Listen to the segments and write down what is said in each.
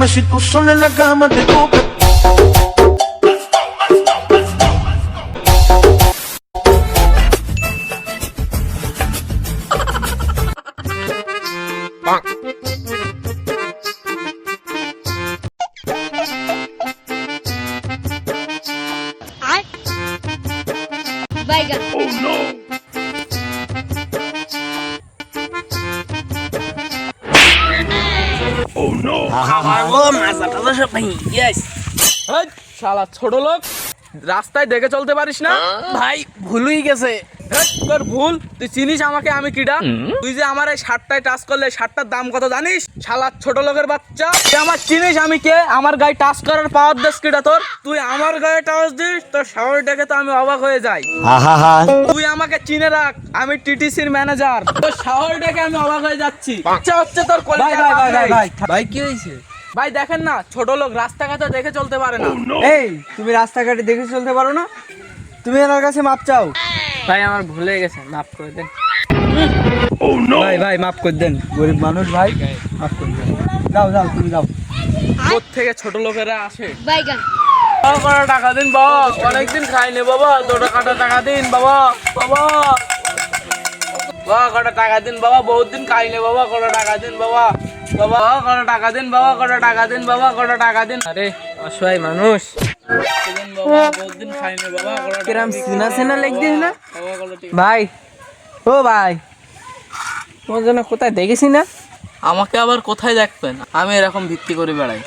dime si tú sola en la cama te toca. Baigan. Oh no. Oh no. শালা ছোট লোক, রাস্তায় দেখে চলতে পারিস না? ভাই ভুলই গেছে। তোর ভুল, তুই চিনিস আমাকে আমি কিডা? তুই যে আমার এই শার্টটায় টাচ করলে শার্টটার দাম কত জানিস? শালা ছোট লোকের বাচ্চা, তুই আমার চিনিস আমি কে? আমার গায়ে টাচ করার পাওয়ার দেশ কিডা তোর? তুই আমার গায়ে টাচ দিস, তোর শহর দেখে তো আমি অবাক হয়ে যাই। তুই আমাকে চিনে রাখ, আমি টিটিসির ম্যানেজার। তোর শহর দেখে আমি অবাক হয়ে যাচ্ছি। ইচ্ছা হচ্ছে তোর ভাই ভাই ভাই ভাই ভাই ভাই কি হয়েছে? ভাই দেখেন না, ছোট লোক রাস্তাঘাটে দেখে চলতে পারে না। এই তুমি রাস্তাঘাটে দেখে চলতে পারো না? তুমি এনার কাছে মাপ চাও। ভাই আমার ভুলে গেছে, মাফ করে দেন। Oh no. ভাই ভাই মাপ করে দেন, গরিব মানুষ ভাই, মাপ করে দেন। যাও যাও তুমি যাও। কোথ থেকে ছোট লোকেরা আসে? Baigan. বাবা টাকা দিন বাবা, অনেকদিন খাইনি বাবা, 2 টাকাটা টাকা দিন বাবা। বাবা বাবা কটা টাকা দিন বাবা, বহুত দিন খাইনি বাবা, কটা টাকা দিন বাবা। বাবা কটা টাকা দিন বাবা, কটা টাকা দিন বাবা, কটা টাকা দিন। আরে অসহায় মানুষ, দিন বাবা, বহুত দিন খাইনি বাবা, কটা টাকা কিরাম দিন সিনা বাবা। সিনা লেগ দিস না বাবা কটা টাকা- ভাই। ও ভাই, তোমার জন্য কোথায় দেখেছি না? আমাকে আবার কোথায় দেখবেন? আমি এরকম ভিত্তি করে বেড়াই।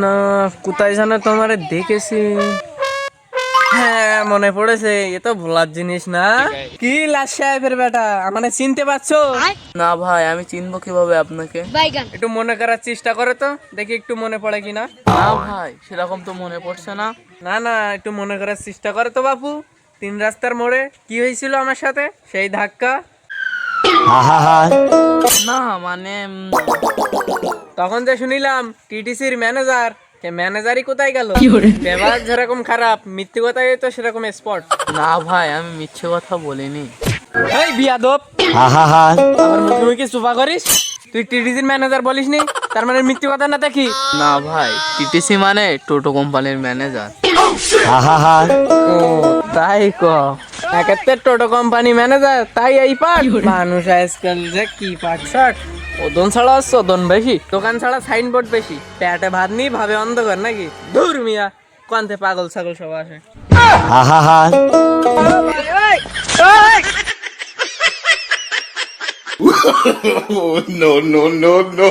না কোথায় যেন তোমারে দেখেছি। হ্যাঁ মনে পড়েছে, এ তো ভোলার জিনিস না। কি লাশ সাহেবের বেটা, আমাকে চিনতে পারছো? না ভাই, আমি চিনবো কিভাবে আপনাকে? Baigan. একটু মনে করার চেষ্টা করো তো, দেখি একটু মনে পড়ে কিনা। না ভাই, সেরকম তো মনে পড়ছে না। না না একটু মনে করার চেষ্টা করো তো বাপু। 3 রাস্তার মোড়ে কি হয়েছিল আমার সাথে, সেই ধাক্কা? না মানে তখন যে শুনিলাম টিটিসির ম্যানেজার, সে ম্যানেজারই কোথায় গেল? ব্যবহার যেরকম খারাপ, মিথ্যে কথাই তো সেরকম স্পট। না ভাই, আমি মিথ্যে কথা বলিনি। এই বিয়াদব, আবার মুখে মুখে চুপা করিস। তুই টিটিসির ম্যানেজার বলিসনি, তার মানে মিথ্যে কথা না দেখি। না ভাই, টিটিসি মানে টোটো কোম্পানির ম্যানেজার। ও তাই ক, একেতে টোটো কোম্পানি ম্যানেজার, তাই এই পাট। মানুষ আজকাল যে কি পাট শার্ট, ওদন ছাড়া সদন বেশি, দোকান ছাড়া সাইনবোর্ড বেশি, পেটে ভাত নেই ভাবে অন্ধকার নাকি? ধুর মিয়া, কোনতে পাগল ছাগল সব আসে। Oh no no no no.